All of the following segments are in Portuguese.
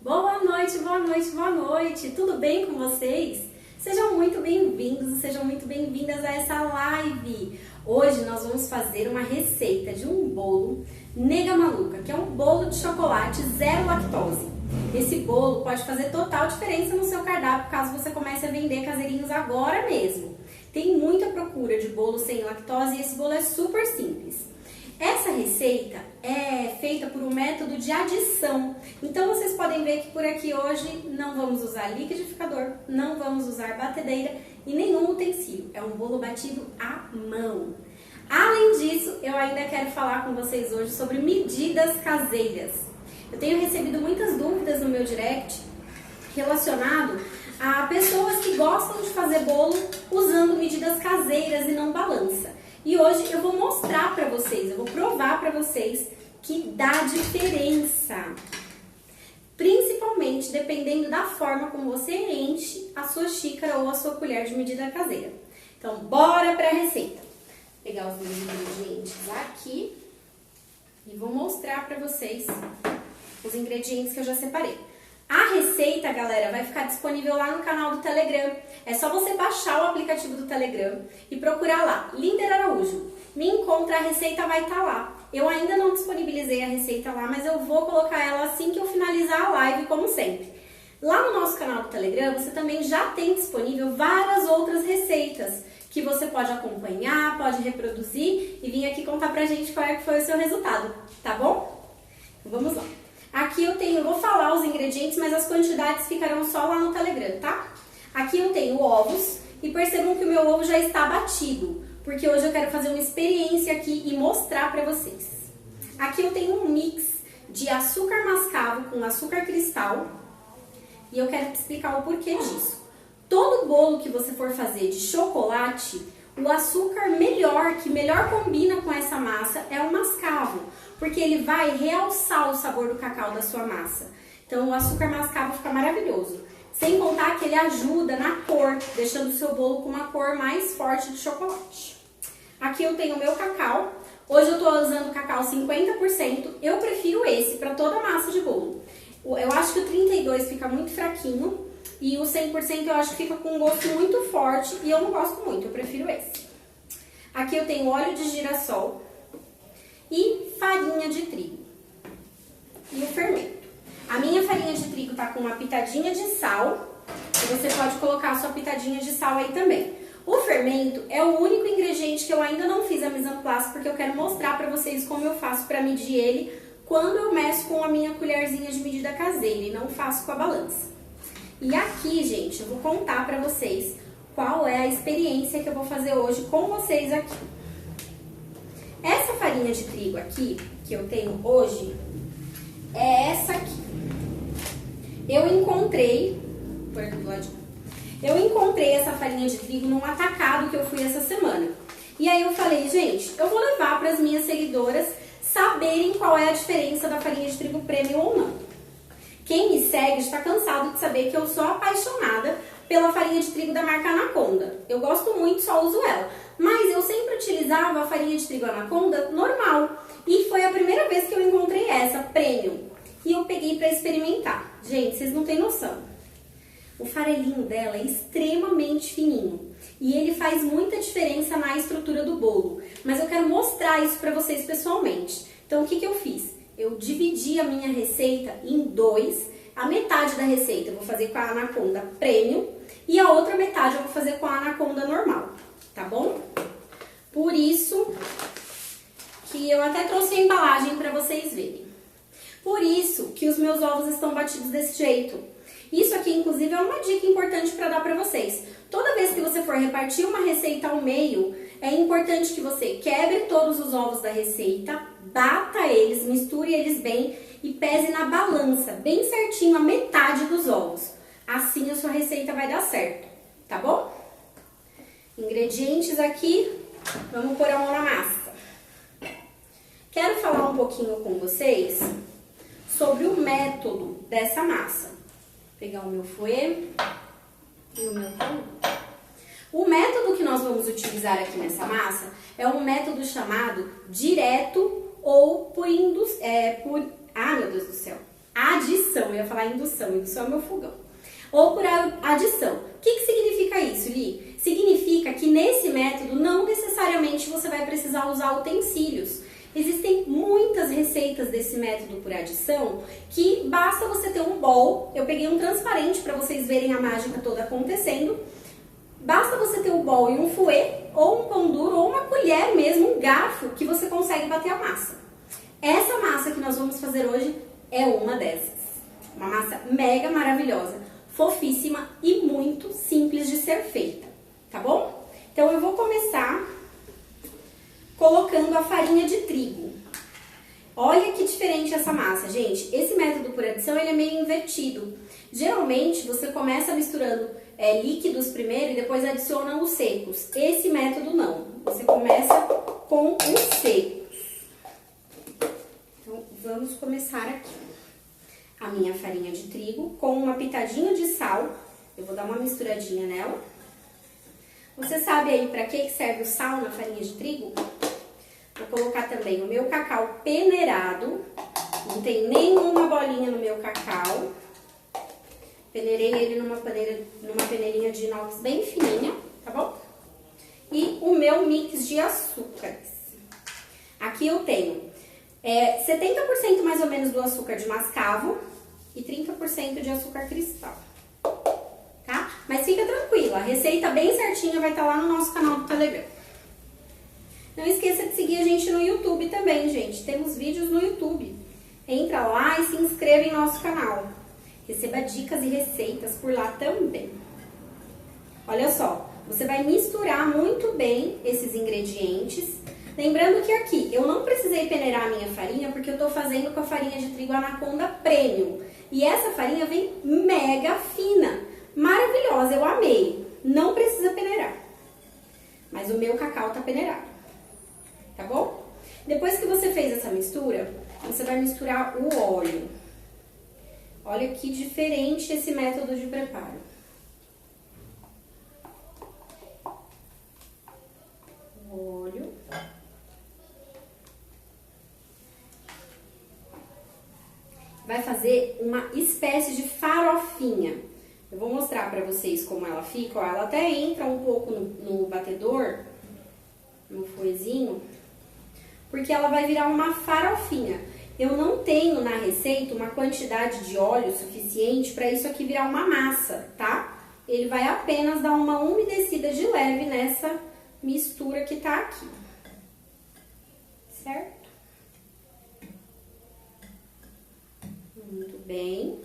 Boa noite, boa noite, boa noite! Tudo bem com vocês? Sejam muito bem-vindos, sejam muito bem-vindas a essa live! Hoje nós vamos fazer uma receita de um bolo nega maluca, que é um bolo de chocolate zero lactose. Esse bolo pode fazer total diferença no seu cardápio caso você comece a vender caseirinhos agora mesmo. Tem muita procura de bolo sem lactose e esse bolo é super simples. Essa receita é feita por um método de adição. Então vocês podem ver que por aqui hoje não vamos usar liquidificador, não vamos usar batedeira e nenhum utensílio. É um bolo batido à mão. Além disso, eu ainda quero falar com vocês hoje sobre medidas caseiras. Eu tenho recebido muitas dúvidas no meu direct relacionado a pessoas que gostam de fazer bolo usando medidas caseiras e não balança. E hoje eu vou mostrar pra vocês, eu vou provar pra vocês que dá diferença. Principalmente dependendo da forma como você enche a sua xícara ou a sua colher de medida caseira. Então, bora pra receita. Vou pegar os meus ingredientes aqui e vou mostrar pra vocês os ingredientes que eu já separei. A receita, galera, vai ficar disponível lá no canal do Telegram. É só você baixar o aplicativo do Telegram e procurar lá, Linder Araújo. Me encontra, a receita vai estar lá. Eu ainda não disponibilizei a receita lá, mas eu vou colocar ela assim que eu finalizar a live, como sempre. Lá no nosso canal do Telegram, você também já tem disponível várias outras receitas que você pode acompanhar, pode reproduzir e vir aqui contar pra gente qual é que foi o seu resultado, tá bom? Vamos lá. Aqui eu vou falar os ingredientes, mas as quantidades ficarão só lá no Telegram, tá? Aqui eu tenho ovos e percebam que o meu ovo já está batido, porque hoje eu quero fazer uma experiência aqui e mostrar pra vocês. Aqui eu tenho um mix de açúcar mascavo com açúcar cristal e eu quero te explicar o porquê disso. Todo bolo que você for fazer de chocolate, o açúcar que melhor combina com essa massa é o mascavo, porque ele vai realçar o sabor do cacau da sua massa. Então o açúcar mascavo fica maravilhoso. Sem contar que ele ajuda na cor, deixando o seu bolo com uma cor mais forte de chocolate. Aqui eu tenho o meu cacau. Hoje eu estou usando cacau 50%. Eu prefiro esse para toda a massa de bolo. Eu acho que o 32 fica muito fraquinho. E o 100% eu acho que fica com um gosto muito forte e eu não gosto muito, eu prefiro esse. Aqui eu tenho óleo de girassol e farinha de trigo. E o fermento. A minha farinha de trigo tá com uma pitadinha de sal, e você pode colocar a sua pitadinha de sal aí também. O fermento é o único ingrediente que eu ainda não fiz a mise en place, porque eu quero mostrar pra vocês como eu faço pra medir ele quando eu meço com a minha colherzinha de medida caseira e não faço com a balança. E aqui, gente, eu vou contar pra vocês qual é a experiência que eu vou fazer hoje com vocês aqui. Essa farinha de trigo aqui, que eu tenho hoje, é essa aqui. Eu encontrei essa farinha de trigo num atacado que eu fui essa semana. E aí eu falei, gente, eu vou levar para as minhas seguidoras saberem qual é a diferença da farinha de trigo premium ou não. Quem me segue está cansado de saber que eu sou apaixonada pela farinha de trigo da marca Anaconda. Eu gosto muito, só uso ela. Mas eu sempre utilizava a farinha de trigo Anaconda normal. E foi a primeira vez que eu encontrei essa, premium. E eu peguei para experimentar. Gente, vocês não têm noção. O farelinho dela é extremamente fininho. E ele faz muita diferença na estrutura do bolo. Mas eu quero mostrar isso para vocês pessoalmente. Então, o que eu fiz? Eu dividi a minha receita em dois. A metade da receita eu vou fazer com a Anaconda Premium e a outra metade eu vou fazer com a Anaconda normal, tá bom? Por isso que eu até trouxe a embalagem para vocês verem. Por isso que os meus ovos estão batidos desse jeito. Isso aqui, inclusive, é uma dica importante para dar para vocês. Toda vez que você for repartir uma receita ao meio, é importante que você quebre todos os ovos da receita, bata eles, misture eles bem e pese na balança, bem certinho, a metade dos ovos. Assim a sua receita vai dar certo, tá bom? Ingredientes aqui, vamos pôr a mão na massa. Quero falar um pouquinho com vocês sobre o método dessa massa. Vou pegar o meu fouet e o meu pão. O método que nós vamos utilizar aqui nessa massa é um método chamado direto ou por adição. adição, eu ia falar indução é meu fogão. Ou por adição. O que significa isso, Li? Significa que nesse método não necessariamente você vai precisar usar utensílios. Existem muitas receitas desse método por adição que basta você ter um bowl. Eu peguei um transparente para vocês verem a mágica toda acontecendo. Basta você ter um bowl e um fouet, ou um pão duro, ou uma colher mesmo, um garfo, que você consegue bater a massa. Essa massa que nós vamos fazer hoje é uma dessas. Uma massa mega maravilhosa, fofíssima e muito simples de ser feita, tá bom? Então eu vou começar colocando a farinha de trigo. Olha que diferente essa massa, gente. Esse método por adição ele é meio invertido. Geralmente você começa misturando líquidos primeiro e depois adiciona os secos. Esse método não. Você começa com os secos. Então vamos começar aqui. A minha farinha de trigo com uma pitadinha de sal. Eu vou dar uma misturadinha nela. Você sabe aí para que serve o sal na farinha de trigo? Vou colocar também o meu cacau peneirado. Não tem nenhuma bolinha no meu cacau. Peneirei ele numa peneirinha de inox bem fininha, tá bom? E o meu mix de açúcares. Aqui eu tenho 70% mais ou menos do açúcar de mascavo e 30% de açúcar cristal, tá? Mas fica tranquila, a receita bem certinha vai estar lá no nosso canal do Telegram. Não esqueça de seguir a gente no YouTube também, gente. Temos vídeos no YouTube. Entra lá e se inscreva em nosso canal. Receba dicas e receitas por lá também. Olha só, você vai misturar muito bem esses ingredientes. Lembrando que aqui eu não precisei peneirar a minha farinha porque eu tô fazendo com a farinha de trigo Anaconda Premium. E essa farinha vem mega fina, maravilhosa, eu amei. Não precisa peneirar. Mas o meu cacau tá peneirado, tá bom? Depois que você fez essa mistura, você vai misturar o óleo. Olha que diferente esse método de preparo. O óleo. Vai fazer uma espécie de farofinha. Eu vou mostrar pra vocês como ela fica. Ó, ela até entra um pouco no batedor, no fouetzinho, porque ela vai virar uma farofinha. Eu não tenho na receita uma quantidade de óleo suficiente para isso aqui virar uma massa, tá? Ele vai apenas dar uma umedecida de leve nessa mistura que tá aqui. Certo? Muito bem.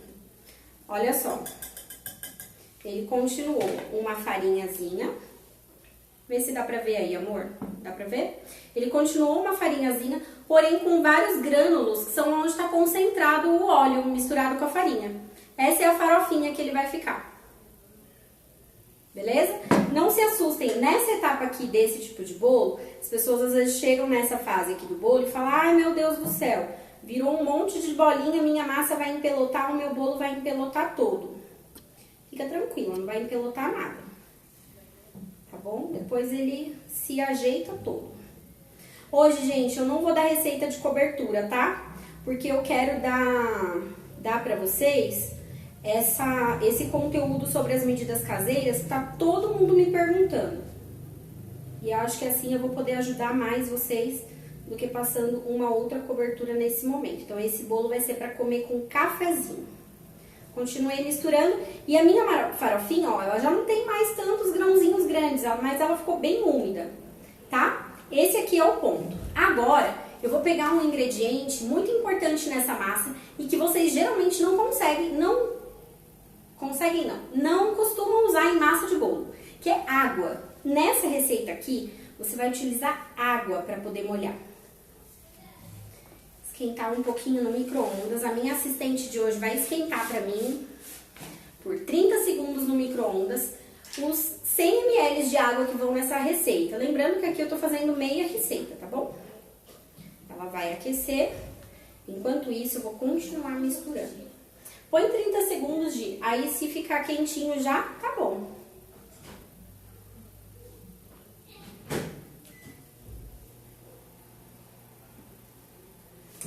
Olha só. Ele continuou uma farinhazinha. Vê se dá pra ver aí, amor. Dá pra ver? Ele continuou uma farinhazinha, porém com vários grânulos, que são onde está concentrado o óleo misturado com a farinha. Essa é a farofinha que ele vai ficar. Beleza? Não se assustem. Nessa etapa aqui desse tipo de bolo, as pessoas às vezes chegam nessa fase aqui do bolo e falam: ai, meu Deus do céu, virou um monte de bolinha, minha massa vai empelotar, o meu bolo vai empelotar todo. Fica tranquila, não vai empelotar nada. Tá bom? Depois ele se ajeita todo. Hoje, gente, eu não vou dar receita de cobertura, tá? Porque eu quero dar pra vocês esse conteúdo sobre as medidas caseiras que tá todo mundo me perguntando. E eu acho que assim eu vou poder ajudar mais vocês do que passando uma outra cobertura nesse momento. Então, esse bolo vai ser pra comer com cafezinho. Continuei misturando e a minha farofinha, ó, ela já não tem mais tantos grãozinhos grandes, mas ela ficou bem úmida, tá? Esse aqui é o ponto. Agora, eu vou pegar um ingrediente muito importante nessa massa e que vocês geralmente não costumam usar em massa de bolo, que é água. Nessa receita aqui, você vai utilizar água para poder molhar. Esquentar um pouquinho no micro-ondas. A minha assistente de hoje vai esquentar para mim por 30 segundos no micro-ondas os 100 ml de água que vão nessa receita. Lembrando que aqui eu tô fazendo meia receita, tá bom? Ela vai aquecer. Enquanto isso, eu vou continuar misturando. Põe 30 segundos de... Aí, se ficar quentinho já, tá bom.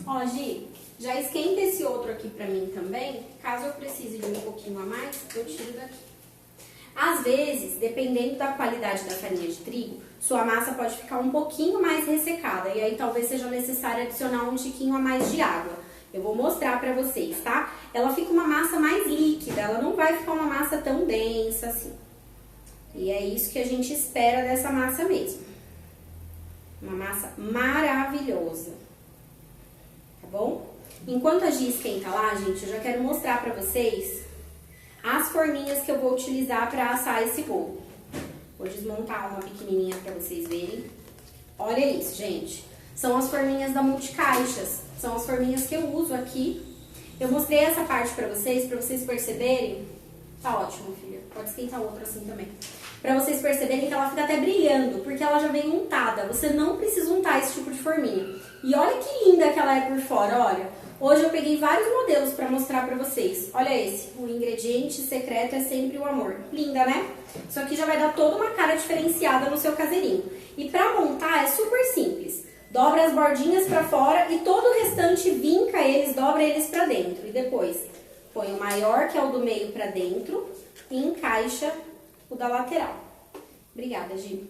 Ó, Gi, já esquenta esse outro aqui pra mim também, caso eu precise de um pouquinho a mais, eu tiro daqui. Às vezes, dependendo da qualidade da farinha de trigo, sua massa pode ficar um pouquinho mais ressecada, e aí talvez seja necessário adicionar um tiquinho a mais de água. Eu vou mostrar pra vocês, tá? Ela fica uma massa mais líquida, ela não vai ficar uma massa tão densa assim. E é isso que a gente espera dessa massa mesmo. Uma massa maravilhosa. Tá bom? Enquanto a Gi esquenta lá, gente, eu já quero mostrar pra vocês as forminhas que eu vou utilizar pra assar esse bolo. Vou desmontar uma pequenininha pra vocês verem. Olha isso, gente. São as forminhas da Multicaixas. São as forminhas que eu uso aqui. Eu mostrei essa parte pra vocês perceberem. Tá ótimo, filha. Pode esquentar outra assim também. Pra vocês perceberem que ela fica até brilhando, porque ela já vem untada. Você não precisa untar esse tipo de forminha. E olha que linda que ela é por fora, olha. Hoje eu peguei vários modelos pra mostrar pra vocês. Olha esse, o ingrediente secreto é sempre o amor. Linda, né? Isso aqui já vai dar toda uma cara diferenciada no seu caseirinho. E pra montar é super simples. Dobra as bordinhas pra fora e todo o restante vinca eles, dobra eles pra dentro. E depois põe o maior, que é o do meio, pra dentro e encaixa o da lateral. Obrigada, Gi.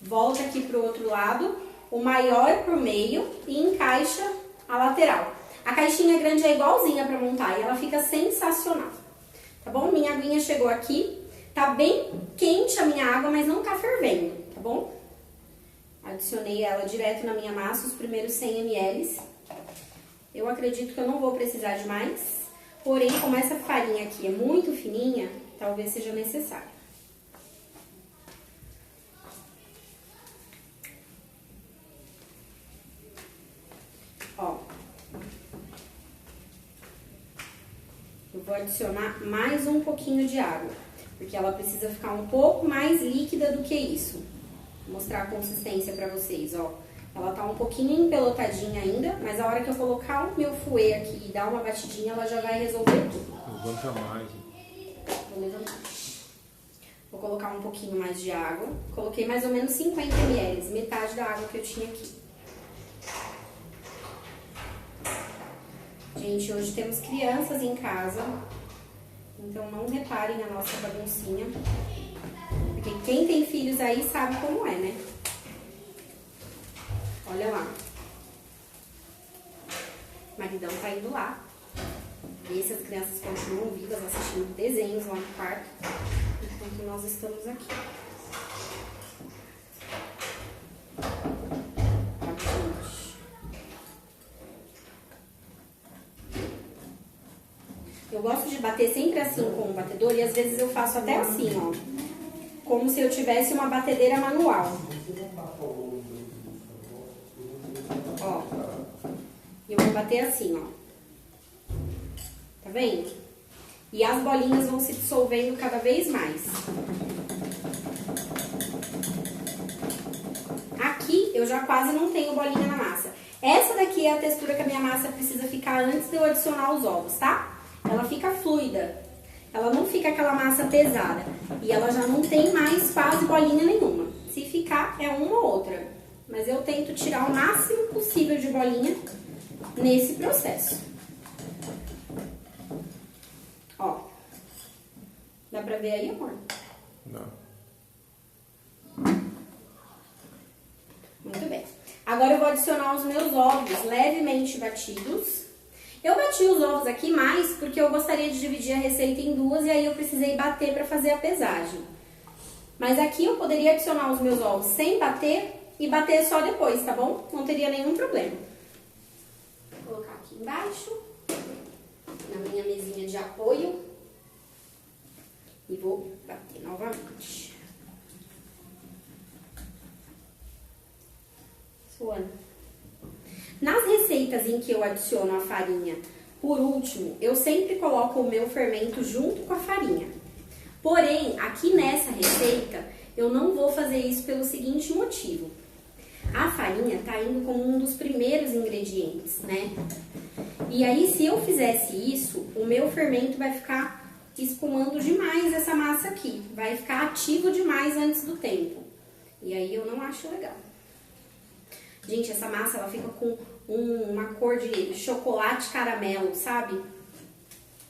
Volta aqui pro outro lado, o maior pro meio e encaixa a lateral. A caixinha grande é igualzinha pra montar e ela fica sensacional. Tá bom? Minha aguinha chegou aqui. Tá bem quente a minha água, mas não tá fervendo, tá bom? Adicionei ela direto na minha massa, os primeiros 100 ml. Eu acredito que eu não vou precisar de mais. Porém, como essa farinha aqui é muito fininha, talvez seja necessário. Ó. Eu vou adicionar mais um pouquinho de água, porque ela precisa ficar um pouco mais líquida do que isso. Vou mostrar a consistência pra vocês, ó. Ela tá um pouquinho empelotadinha ainda, mas a hora que eu colocar o meu fouet aqui e dar uma batidinha, ela já vai resolver tudo. Levanta mais. Vou levantar. Vou colocar um pouquinho mais de água. Coloquei mais ou menos 50 ml, metade da água que eu tinha aqui. Gente, hoje temos crianças em casa, então não reparem a nossa baguncinha. Porque quem tem filhos aí sabe como é, né? Olha lá. O maridão tá indo lá. Ver se as crianças continuam vivas assistindo desenhos lá no quarto, enquanto nós estamos aqui. Tá, gente? Eu gosto de bater sempre assim com o batedor e às vezes eu faço até assim, ó. Como se eu tivesse uma batedeira manual. Ó. E eu vou bater assim, ó. Tá vendo? E as bolinhas vão se dissolvendo cada vez mais. Aqui eu já quase não tenho bolinha na massa. Essa daqui é a textura que a minha massa precisa ficar antes de eu adicionar os ovos, tá? Ela fica fluida. Ela não fica aquela massa pesada. E ela já não tem mais quase bolinha nenhuma. Se ficar, é uma ou outra. Mas eu tento tirar o máximo possível de bolinha nesse processo. Ó. Dá pra ver aí, amor? Não. Muito bem. Agora eu vou adicionar os meus ovos levemente batidos. Eu bati os ovos aqui mais porque eu gostaria de dividir a receita em duas e aí eu precisei bater para fazer a pesagem. Mas aqui eu poderia adicionar os meus ovos sem bater e bater só depois, tá bom? Não teria nenhum problema. Vou colocar aqui embaixo, na minha mesinha de apoio, e vou bater novamente. Suando. Nas receitas em que eu adiciono a farinha por último, eu sempre coloco o meu fermento junto com a farinha. Porém, aqui nessa receita, eu não vou fazer isso pelo seguinte motivo. A farinha tá indo como um dos primeiros ingredientes, né? E aí, se eu fizesse isso, o meu fermento vai ficar espumando demais essa massa aqui. Vai ficar ativo demais antes do tempo. E aí, eu não acho legal. Gente, essa massa, ela fica com uma cor de chocolate caramelo, sabe?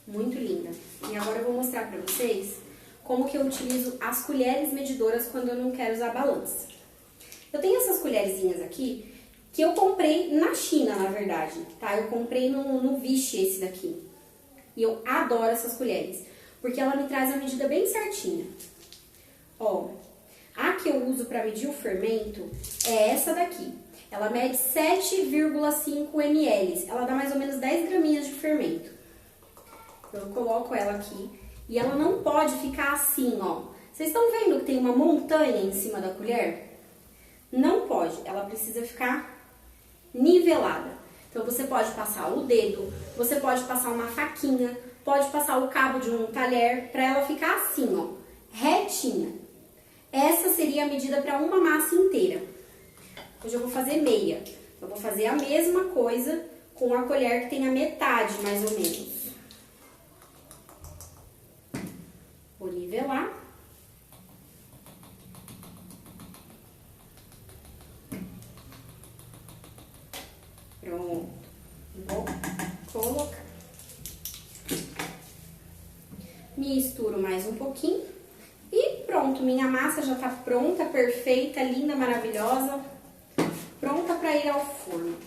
Muito linda. E agora eu vou mostrar pra vocês como que eu utilizo as colheres medidoras quando eu não quero usar balança. Eu tenho essas colherzinhas aqui que eu comprei na China, na verdade, tá? Eu comprei no Vichy esse daqui. E eu adoro essas colheres, porque ela me traz a medida bem certinha. Ó, a que eu uso pra medir o fermento é essa daqui. Ela mede 7,5 ml. Ela dá mais ou menos 10 graminhas de fermento. Eu coloco ela aqui e ela não pode ficar assim, ó. Vocês estão vendo que tem uma montanha em cima da colher? Não pode, ela precisa ficar nivelada. Então você pode passar o dedo, você pode passar uma faquinha, pode passar o cabo de um talher para ela ficar assim, ó, retinha. Essa seria a medida para uma massa inteira. Hoje eu vou fazer meia. Eu vou fazer a mesma coisa com a colher que tem a metade, mais ou menos. Vou nivelar. Pronto. Vou colocar. Misturo mais um pouquinho. E pronto, minha massa já tá pronta, perfeita, linda, maravilhosa. Pronta para ir ao forno.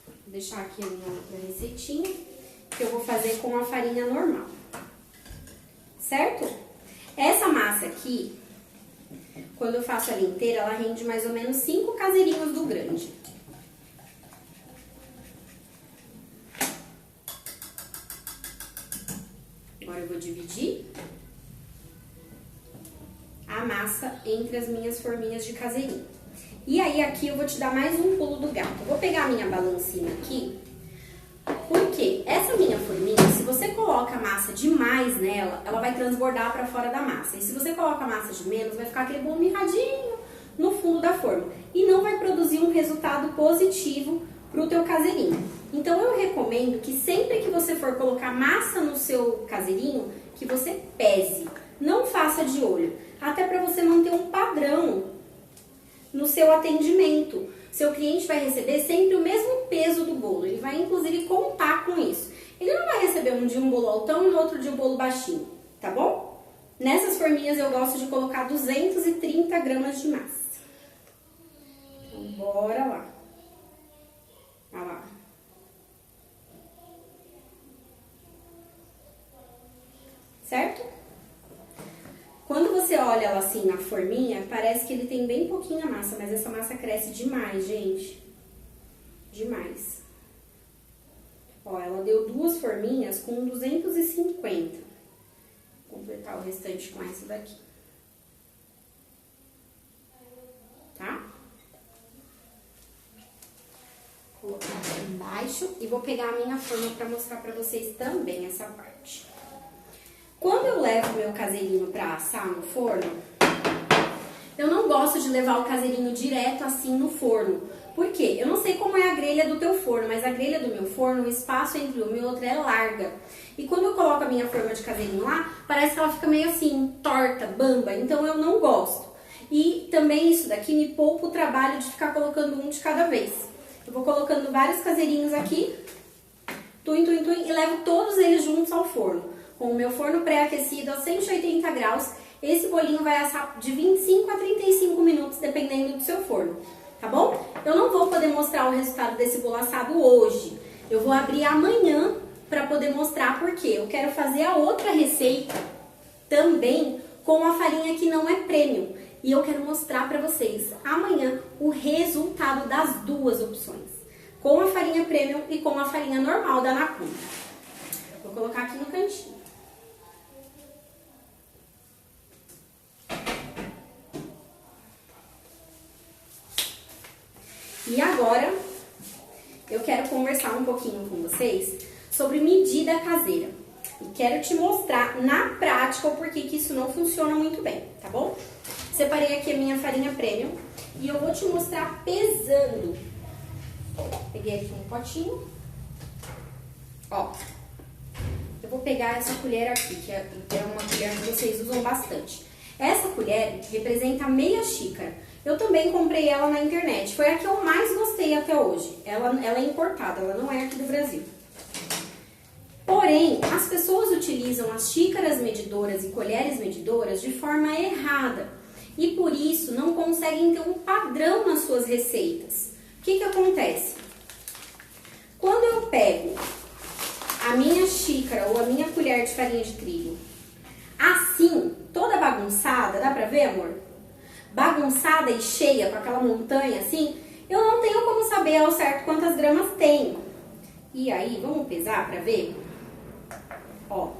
Vou deixar aqui a minha outra receitinha, que eu vou fazer com a farinha normal. Certo? Essa massa aqui, quando eu faço ela inteira, ela rende mais ou menos 5 caseirinhos do grande. Agora eu vou dividir a massa entre as minhas forminhas de caseirinho. E aí aqui eu vou te dar mais um pulo do gato. Eu vou pegar a minha balancinha aqui, porque essa minha forminha, se você coloca a massa demais nela, ela vai transbordar para fora da massa. E se você coloca a massa de menos, vai ficar aquele bolo mirradinho no fundo da forma. E não vai produzir um resultado positivo pro teu caseirinho. Então eu recomendo que sempre que você for colocar massa no seu caseirinho, que você pese. Não faça de olho. Até para você manter um padrão no seu atendimento. Seu cliente vai receber sempre o mesmo peso do bolo. Ele vai, inclusive, contar com isso. Ele não vai receber um dia um bolo altão e no outro dia um bolo baixinho, tá bom? Nessas forminhas eu gosto de colocar 230 gramas de massa. Então, bora lá. Olha lá. Certo? Quando você olha ela assim na forminha, parece que ele tem bem pouquinha massa, mas essa massa cresce demais, gente. Demais. Ó, ela deu 2 forminhas com 250. Vou completar o restante com essa daqui. Tá? Vou colocar aqui embaixo e vou pegar a minha forma pra mostrar pra vocês também essa parte. Quando eu levo o meu caseirinho pra assar no forno, eu não gosto de levar o caseirinho direto assim no forno. Por quê? Eu não sei como é a grelha do teu forno, mas a grelha do meu forno, o espaço entre uma e outra é larga. E quando eu coloco a minha forma de caseirinho lá, parece que ela fica meio assim, torta, bamba, então eu não gosto. E também isso daqui me poupa o trabalho de ficar colocando um de cada vez. Eu vou colocando vários caseirinhos aqui, e levo todos eles juntos ao forno. Com o meu forno pré-aquecido a 180 graus, esse bolinho vai assar de 25 a 35 minutos, dependendo do seu forno, tá bom? Eu não vou poder mostrar o resultado desse bolo assado hoje. Eu vou abrir amanhã para poder mostrar, porque eu quero fazer a outra receita também com a farinha que não é premium. E eu quero mostrar para vocês amanhã o resultado das duas opções, com a farinha premium e com a farinha normal da Anaconda. Vou colocar aqui no cantinho. E agora, eu quero conversar um pouquinho com vocês sobre medida caseira. E quero te mostrar na prática o porquê que isso não funciona muito bem, tá bom? Separei aqui a minha farinha premium e eu vou te mostrar pesando. Peguei aqui um potinho. Ó, eu vou pegar essa colher aqui, que é uma colher que vocês usam bastante. Essa colher representa meia xícara. Eu também comprei ela na internet. Foi a que eu mais gostei até hoje. Ela é importada, ela não é aqui do Brasil. Porém, as pessoas utilizam as xícaras medidoras e colheres medidoras de forma errada. E por isso não conseguem ter um padrão nas suas receitas. O que acontece? Quando eu pego a minha xícara ou a minha colher de farinha de trigo assim, toda bagunçada, dá pra ver, amor? Bagunçada e cheia, com aquela montanha assim, eu não tenho como saber ao certo quantas gramas tem. E aí, vamos pesar pra ver? Ó,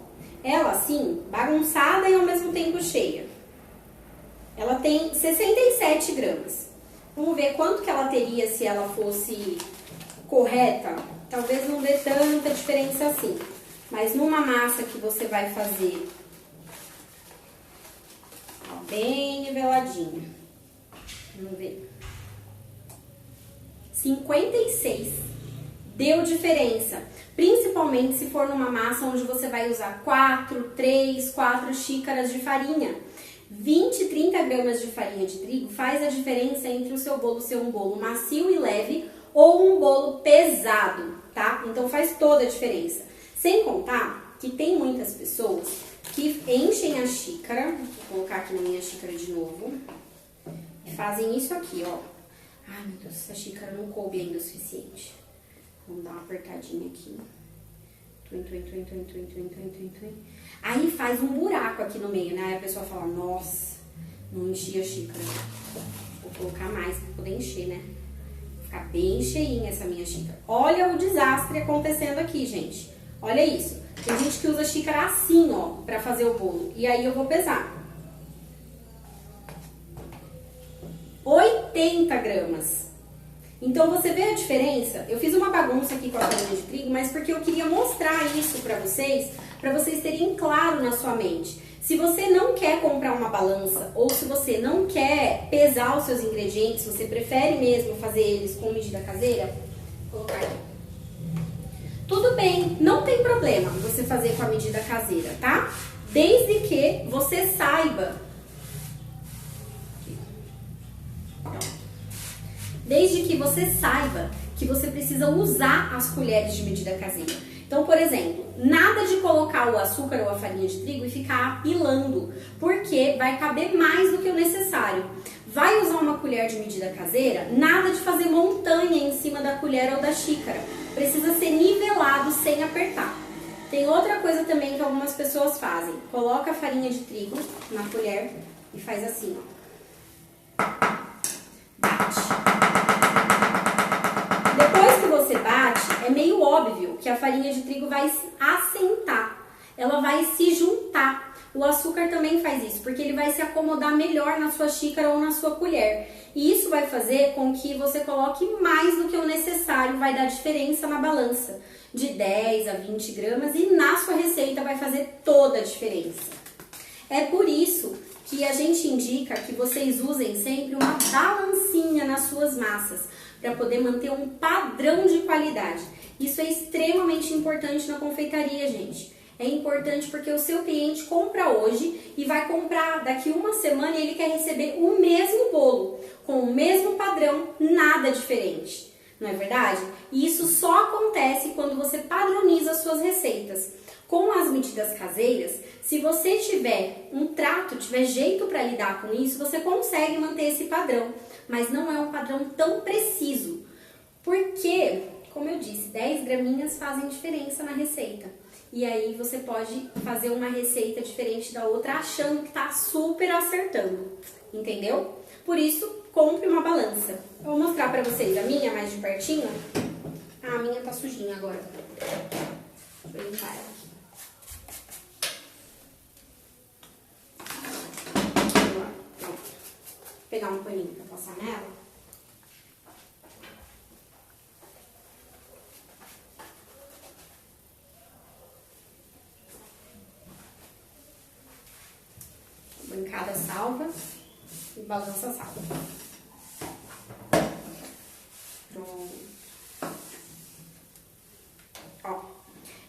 ela assim, bagunçada e ao mesmo tempo cheia. Ela tem 67 gramas. Vamos ver quanto que ela teria se ela fosse correta. Talvez não dê tanta diferença assim. Mas numa massa que você vai fazer bem niveladinha. Vamos ver. 56. Deu diferença. Principalmente se for numa massa onde você vai usar 4 xícaras de farinha. 20, 30 gramas de farinha de trigo faz a diferença entre o seu bolo ser um bolo macio e leve ou um bolo pesado, tá? Então faz toda a diferença. Sem contar que tem muitas pessoas que enchem a xícara, vou colocar aqui na minha xícara de novo, e fazem isso aqui, ó. Ai, meu Deus, essa xícara não coube ainda o suficiente. Vamos dar uma apertadinha aqui. Aí faz um buraco aqui no meio, né? Aí a pessoa fala, nossa, não enchi a xícara. Vou colocar mais pra poder encher, né? Vai ficar bem cheinha essa minha xícara. Olha o desastre acontecendo aqui, gente. Olha isso. Tem gente que usa xícara assim, ó, pra fazer o bolo. E aí eu vou pesar. 80 gramas. Então, você vê a diferença? Eu fiz uma bagunça aqui com a farinha de trigo, mas porque eu queria mostrar isso pra vocês terem claro na sua mente. Se você não quer comprar uma balança, ou se você não quer pesar os seus ingredientes, você prefere mesmo fazer eles com medida caseira, vou colocar aqui. Tudo bem, não tem problema você fazer com a medida caseira, tá? Desde que você saiba. Desde que você saiba que você precisa usar as colheres de medida caseira. Então, por exemplo, nada de colocar o açúcar ou a farinha de trigo e ficar apilando, porque vai caber mais do que o necessário. Vai usar uma colher de medida caseira, nada de fazer montanha em cima da colher ou da xícara. Precisa ser nivelado sem apertar. Tem outra coisa também que algumas pessoas fazem. Coloca a farinha de trigo na colher e faz assim, ó. Bate. Depois que você bate, é meio óbvio que a farinha de trigo vai se assentar. Ela vai se juntar. O açúcar também faz isso, porque ele vai se acomodar melhor na sua xícara ou na sua colher. E isso vai fazer com que você coloque mais do que o necessário, vai dar diferença na balança, de 10 a 20 gramas, e na sua receita vai fazer toda a diferença. É por isso que a gente indica que vocês usem sempre uma balancinha nas suas massas, para poder manter um padrão de qualidade. Isso é extremamente importante na confeitaria, gente. É importante porque o seu cliente compra hoje e vai comprar daqui uma semana e ele quer receber o mesmo bolo, com o mesmo padrão, nada diferente. Não é verdade? E isso só acontece quando você padroniza as suas receitas. Com as medidas caseiras, se você tiver um trato, tiver jeito para lidar com isso, você consegue manter esse padrão. Mas não é um padrão tão preciso. Porque, como eu disse, 10 graminhas fazem diferença na receita. E aí você pode fazer uma receita diferente da outra achando que tá super acertando, entendeu? Por isso, compre uma balança. Eu vou mostrar pra vocês a minha mais de pertinho. Ah, a minha tá sujinha agora. Deixa eu limpar ela aqui. Vou pegar um paninho pra passar nela. Bancada salva e balança salva. Pronto. Ó,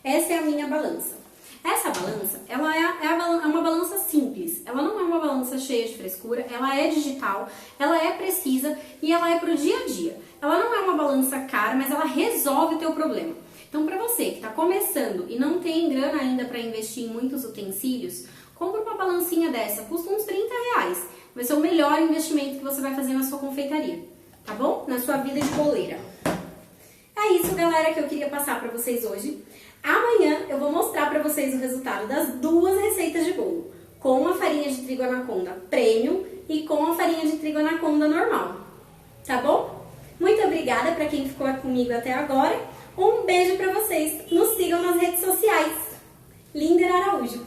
essa é a minha balança. Essa balança, ela é uma balança simples, ela não é uma balança cheia de frescura, ela é digital, ela é precisa e ela é pro dia a dia. Ela não é uma balança cara, mas ela resolve o teu problema. Então, para você que está começando e não tem grana ainda para investir em muitos utensílios, compra uma balancinha dessa, custa uns R$30. Vai ser o melhor investimento que você vai fazer na sua confeitaria, tá bom? Na sua vida de boleira. É isso, galera, que eu queria passar para vocês hoje. Amanhã eu vou mostrar para vocês o resultado das 2 receitas de bolo, com a farinha de trigo Anaconda Premium e com a farinha de trigo Anaconda normal, tá bom? Muito obrigada para quem ficou comigo até agora. Um beijo para vocês. Nos sigam nas redes sociais. Linder Araújo.